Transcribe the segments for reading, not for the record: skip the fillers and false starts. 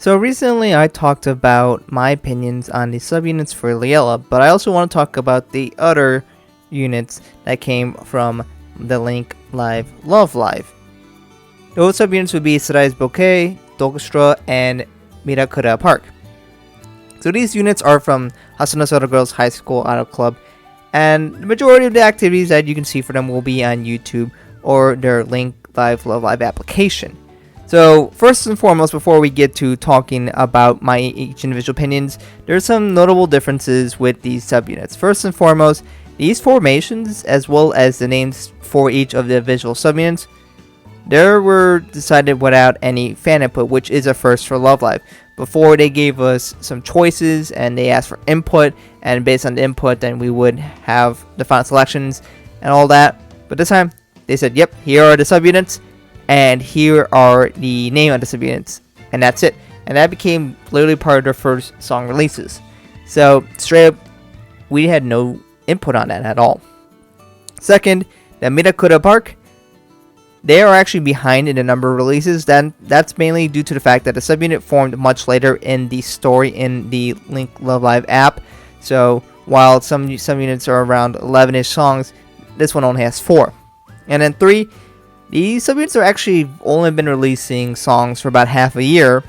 So recently I talked about my opinions on the subunits for Liella, but I also want to talk about the other units that came from the Link Live Love Live. Those subunits would be Cerise Bouquet, DOLLCHESTRA, and Mira-Cra Park. So these units are from Hasunosora Girls High School Idol Club, and the majority of the activities that you can see for them will be on YouTube or their Link Live Love Live application. So first and foremost, before we get to talking about my each individual opinions, there's some notable differences with these subunits. First and foremost, these formations, as well as the names for each of the visual subunits, they were decided without any fan input, which is a first for Love Live. Before, they gave us some choices and they asked for input, and based on the input then we would have the final selections and all that. But this time they said, yep, here are the subunits and here are the name of the subunits, and that's it. And that became literally part of their first song releases. So straight up, we had no input on that at all. Second, the Mira-Cra Park, they are actually behind in the number of releases. That's mainly due to the fact that the subunit formed much later in the story in the Link Love Live app. So while some units are around 11-ish songs, this one only has 4. And then 3, these subunits are actually only been releasing songs for about half a year,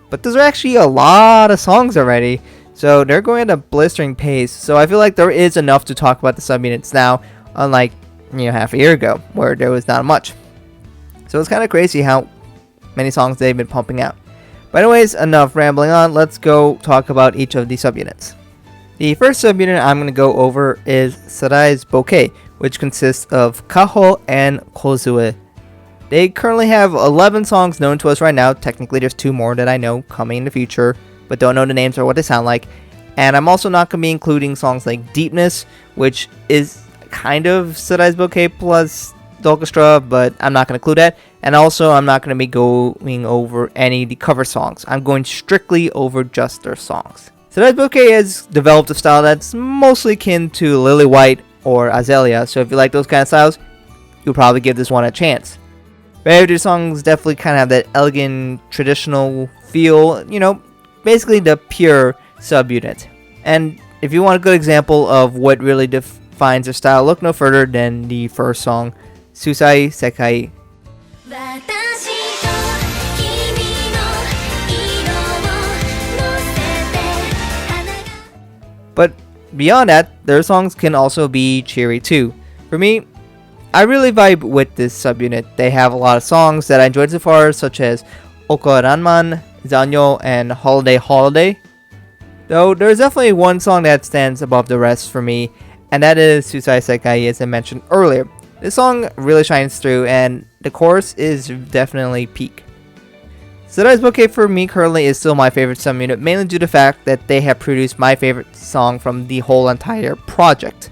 but those are actually a lot of songs already. So they're going at a blistering pace. So I feel like there is enough to talk about the subunits now, unlike half a year ago where there was not much. So it's kind of crazy how many songs they've been pumping out. But anyways, enough rambling on. Let's go talk about each of the subunits. The first subunit I'm going to go over is Cerise Bouquet, which consists of Kaho and Kozue. They currently have 11 songs known to us right now. Technically there's 2 more that I know coming in the future, but don't know the names or what they sound like. And I'm also not going to be including songs like Deepness, which is kind of Cerise Bouquet plus DOLLCHESTRA, but I'm not going to include that. And also I'm not going to be going over any of the cover songs. I'm going strictly over just their songs. Cerise Bouquet has developed a style that's mostly akin to Lily White or Azalea, so if you like those kind of styles, you'll probably give this one a chance. Their songs definitely kind of have that elegant, traditional feel, basically the pure subunit. And if you want a good example of what really defines their style, look no further than the first song, Susai Sekai. But beyond that, their songs can also be cheery too. For me, I really vibe with this subunit. They have a lot of songs that I enjoyed so far, such as Okoranman, Zanyo, and Holiday Holiday. Though there's definitely one song that stands above the rest for me, and that is Susai Sekai, as I mentioned earlier. This song really shines through, and the chorus is definitely peak. Cerise Bouquet for me currently is still my favorite subunit, mainly due to the fact that they have produced my favorite song from the whole entire project,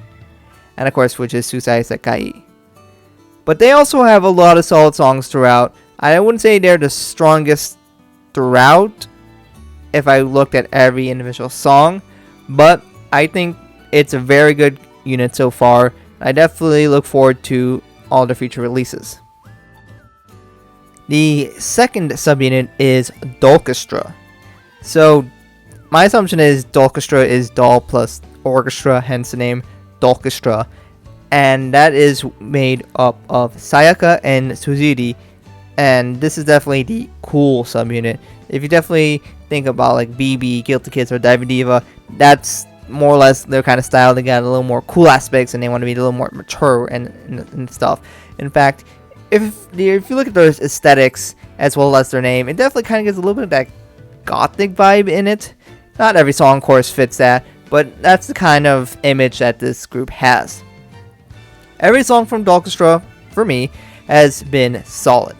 and of course which is Susai Sekai. But they also have a lot of solid songs throughout. I wouldn't say they're the strongest throughout if I looked at every individual song, but I think it's a very good unit so far. I definitely look forward to all the future releases. The second subunit is DOLLCHESTRA. So my assumption is DOLLCHESTRA is doll plus orchestra, hence the name DOLLCHESTRA. And that is made up of Sayaka and Suziri. And this is definitely the cool subunit. If you definitely think about like BB, Guilty Kids, or Diva Diva, that's more or less their kind of style. They got a little more cool aspects and they want to be a little more mature and stuff. In fact, if you look at their aesthetics as well as their name, it definitely kind of gives a little bit of that gothic vibe in it. Not every song, of course, fits that, but that's the kind of image that this group has. Every song from DOLLCHESTRA, for me, has been solid.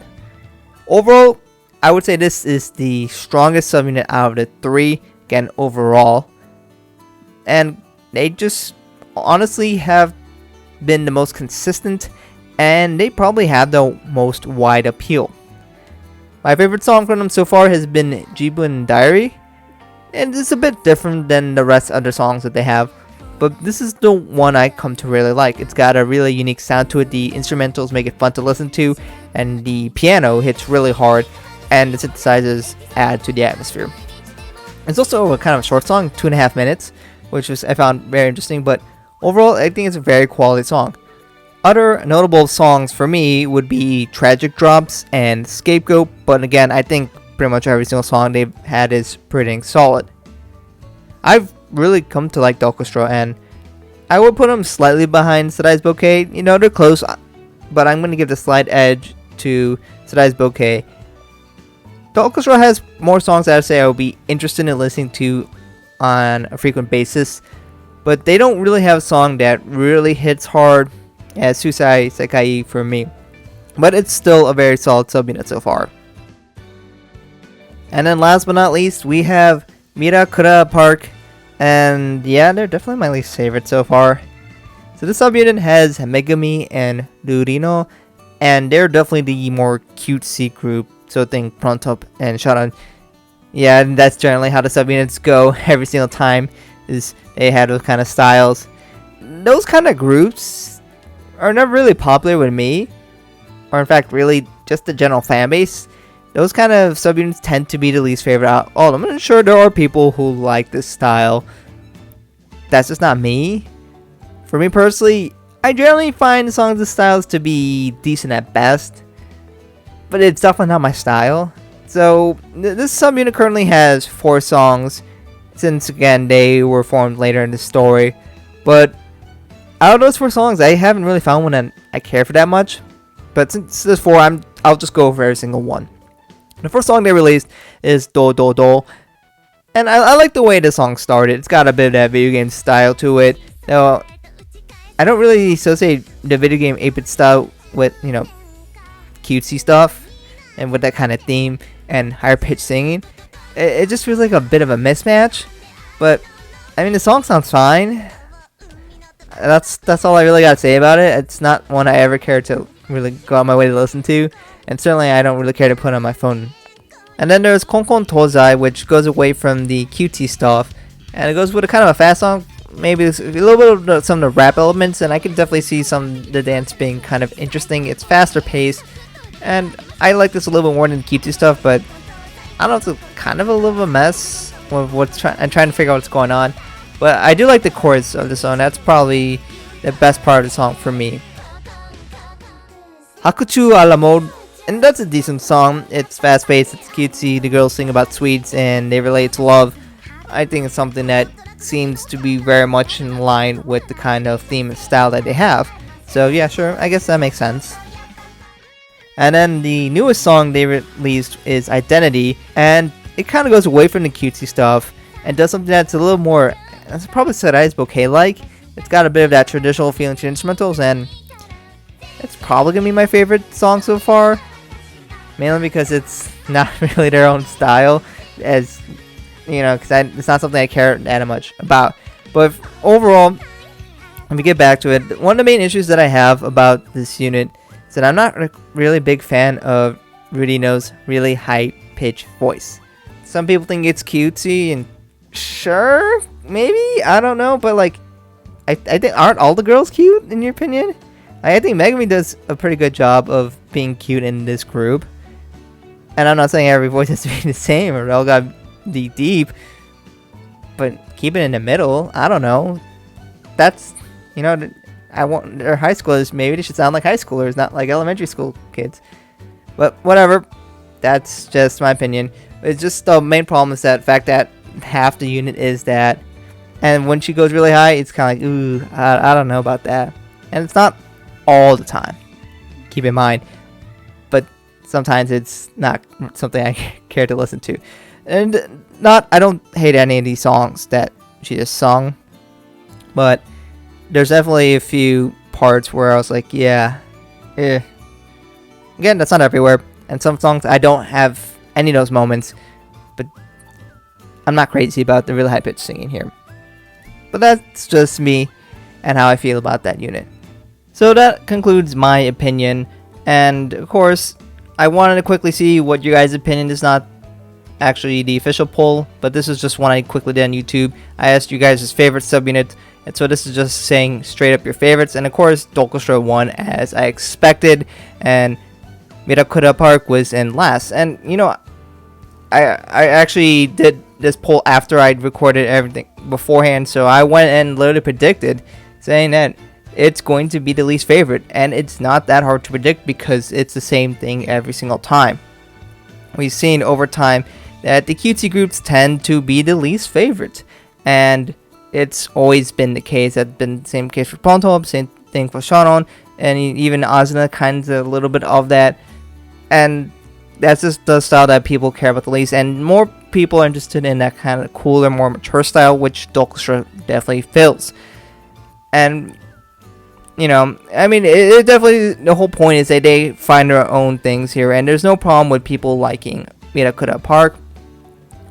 Overall, I would say this is the strongest subunit out of the 3, again, overall. And they just honestly have been the most consistent, and they probably have the most wide appeal. My favorite song from them so far has been Jibun Diary, and it's a bit different than the rest of the songs that they have, but this is the one I come to really like. It's got a really unique sound to it. The instrumentals make it fun to listen to, and the piano hits really hard, and the synthesizers add to the atmosphere. It's also a kind of short song, 2.5 minutes, which I found very interesting, but overall I think it's a very quality song. Other notable songs for me would be Tragic Drops and Scapegoat, but again, I think pretty much every single song they've had is pretty solid. I've really come to like DOLLCHESTRA, and I would put them slightly behind Cerise Bouquet. You know, they're close, but I'm going to give the slight edge to Cerise Bouquet. DOLLCHESTRA has more songs that I say I would be interested in listening to on a frequent basis, but they don't really have a song that really hits hard as Susai Sekai for me. But it's still a very solid subunit so far. And then last but not least, we have Mira-Cra Park. And yeah, they're definitely my least favorite so far. So this subunit has Megumi and Rurino, and they're definitely the more cutesy group. So think Pronto and Sharon. Yeah, and that's generally how the subunits go every single time, is they have those kind of styles. Those kind of groups are never really popular with me, or in fact really just the general fan base. Those kind of subunits tend to be the least favorite out of all of them. I'm sure there are people who like this style. That's just not me. For me personally, I generally find songs of this styles to be decent at best, but it's definitely not my style. So this subunit currently has 4 songs, since again they were formed later in the story. But out of those 4 songs, I haven't really found one that I care for that much. But since there's 4, I'll just go over every single one. The first song they released is Do Do Do, and I like the way the song started. It's got a bit of that video game style to it. Now, I don't really associate the video game 8-bit style with, you know, cutesy stuff and with that kind of theme and higher pitched singing. It just feels like a bit of a mismatch. But I mean, the song sounds fine. That's all I really gotta say about it. It's not one I ever care to really go out my way to listen to, and certainly I don't really care to put on my phone. And then there's Konkon Tozai, which goes away from the cutesy stuff, and it goes with a kind of a fast song. Maybe there's a little bit of some of the rap elements, and I can definitely see some of the dance being kind of interesting. It's faster paced, and I like this a little bit more than the cutesy stuff, but I don't know, it's kind of a little bit of a mess with I'm trying to figure out what's going on. But I do like the chorus of the song. That's probably the best part of the song for me. Hakuchu a la mode, and that's a decent song. It's fast paced, it's cutesy, the girls sing about sweets and they relate to love. I think it's something that seems to be very much in line with the kind of theme and style that they have. So yeah, sure, I guess that makes sense. And then the newest song they released is Identity, and it kind of goes away from the cutesy stuff and does something that's a little more, that's probably Cerise Bouquet like. It's got a bit of that traditional feeling to instrumentals, and it's probably gonna be my favorite song so far, mainly because it's not really their own style, as you know, because it's not something I care that much about. But overall, let me get back to it. One of the main issues that I have about this unit is that I'm not a really big fan of Rudino's really high-pitched voice. Some people think it's cutesy, and sure, maybe, I don't know, but like, I think, aren't all the girls cute in your opinion? I think Megumi does a pretty good job of being cute in this group. And I'm not saying every voice has to be the same or they all got be deep, but keep it in the middle. I don't know. That's, you know, I want their high schoolers. Maybe they should sound like high schoolers, not like elementary school kids. But whatever. That's just my opinion. It's just the main problem is that fact that half the unit is that, and when she goes really high, it's kind of like, ooh, I don't know about that. And it's not all the time, keep in mind, but sometimes it's not something I care to listen to. And I don't hate any of these songs that she just sung, but there's definitely a few parts where I was like, yeah, again, that's not everywhere, and some songs I don't have any of those moments, but I'm not crazy about the really high pitched singing here. But that's just me and how I feel about that unit. So that concludes my opinion, and of course, I wanted to quickly see what your guys' opinion is. Not actually the official poll, but this is just one I quickly did on YouTube. I asked you guys' favorite subunit, and so this is just saying straight up your favorites, and of course, DOLLCHESTRA won as I expected, and Mira-Cra Park was in last. And you know, I actually did this poll after I'd recorded everything beforehand, so I went and literally predicted, saying that it's going to be the least favorite, and it's not that hard to predict because it's the same thing every single time. We've seen over time that the cutesy groups tend to be the least favorite, and it's always been the case. That's been the same case for Ponto, same thing for Sharon, and even Asuna, kind of a little bit of that. And that's just the style that people care about the least, and more people are interested in that kind of cooler, more mature style, which DOLLCHESTRA definitely fills. And you know, I mean, it definitely, the whole point is that they find their own things here, and there's no problem with people liking Mira-Cra Park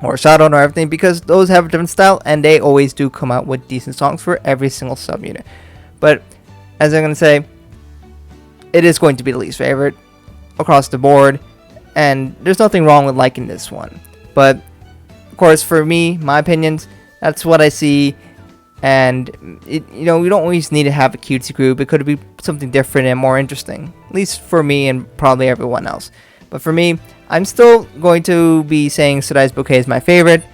or Shadow or everything, because those have a different style, and they always do come out with decent songs for every single subunit. But as I'm gonna say, it is going to be the least favorite across the board, and there's nothing wrong with liking this one. But of course, for me, my opinions, that's what I see. And you know, we don't always need to have a cutesy group. It could be something different and more interesting, at least for me and probably everyone else. But for me, I'm still going to be saying Cerise Bouquet is my favorite,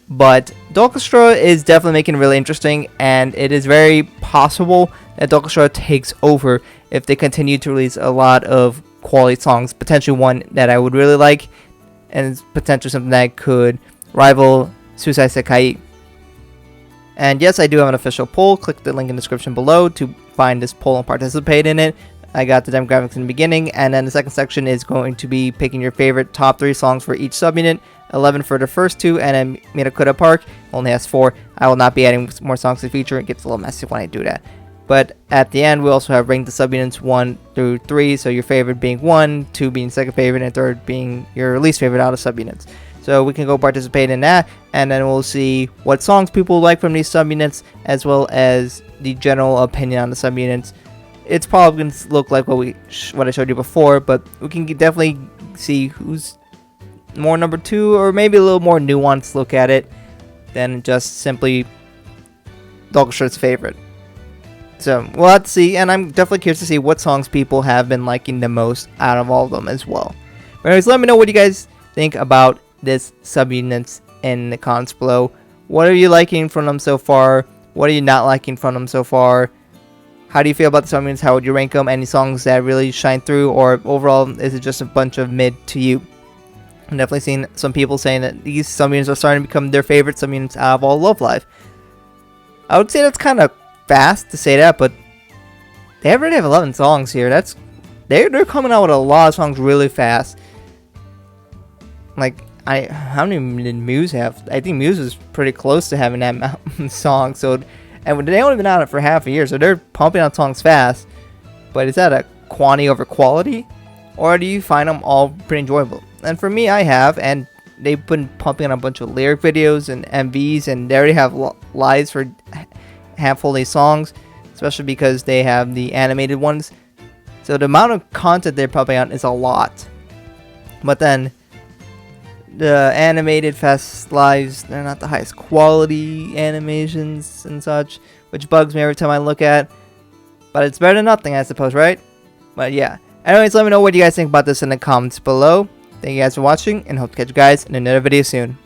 but DOLLCHESTRA is definitely making it really interesting, and it is very possible that DOLLCHESTRA takes over if they continue to release a lot of quality songs, potentially one that I would really like, and potentially something that could rival Suicide Sekai. And yes, I do have an official poll. Click the link in the description below to find this poll and participate in it. I got the demographics in the beginning, and then the second section is going to be picking your favorite top 3 songs for each subunit, 11 for the first 2, and then Mira-Cra Park only has 4. I will not be adding more songs to the feature. It gets a little messy when I do that. But at the end, we also have ranked the subunits 1 through 3, so your favorite being 1, 2 being second favorite, and 3rd being your least favorite out of subunits. So we can go participate in that, and then we'll see what songs people like from these subunits, as well as the general opinion on the subunits. It's probably going to look like what I showed you before, but we can definitely see who's more number 2, or maybe a little more nuanced look at it than just simply DOLLCHESTRA's favorite. So we'll have to see, and I'm definitely curious to see what songs people have been liking the most out of all of them as well. But anyways, let me know what you guys think about this subunits in the comments below. What are you liking from them so far? What are you not liking from them so far? How do you feel about the subunits? How would you rank them? Any songs that really shine through, or overall is it just a bunch of mid to you? I'm definitely seeing some people saying that these subunits are starting to become their favorite subunits out of all LoveLive. I would say that's kind of fast to say that, but they already have 11 songs here. They're coming out with a lot of songs really fast. Like, how many did Muse have? I think Muse was pretty close to having that amount of songs. So, and they only been on it for half a year, so they're pumping out songs fast. But is that a quantity over quality, or do you find them all pretty enjoyable? And for me, I have, and they've been pumping out a bunch of lyric videos and MVs, and they already have lives for a handful of these songs, especially because they have the animated ones. So the amount of content they're pumping out is a lot. But then the animated FesxLives, they're not the highest quality animations and such, which bugs me every time I look at. But it's better than nothing, I suppose, right? But yeah. Anyways, let me know what you guys think about this in the comments below. Thank you guys for watching, and hope to catch you guys in another video soon.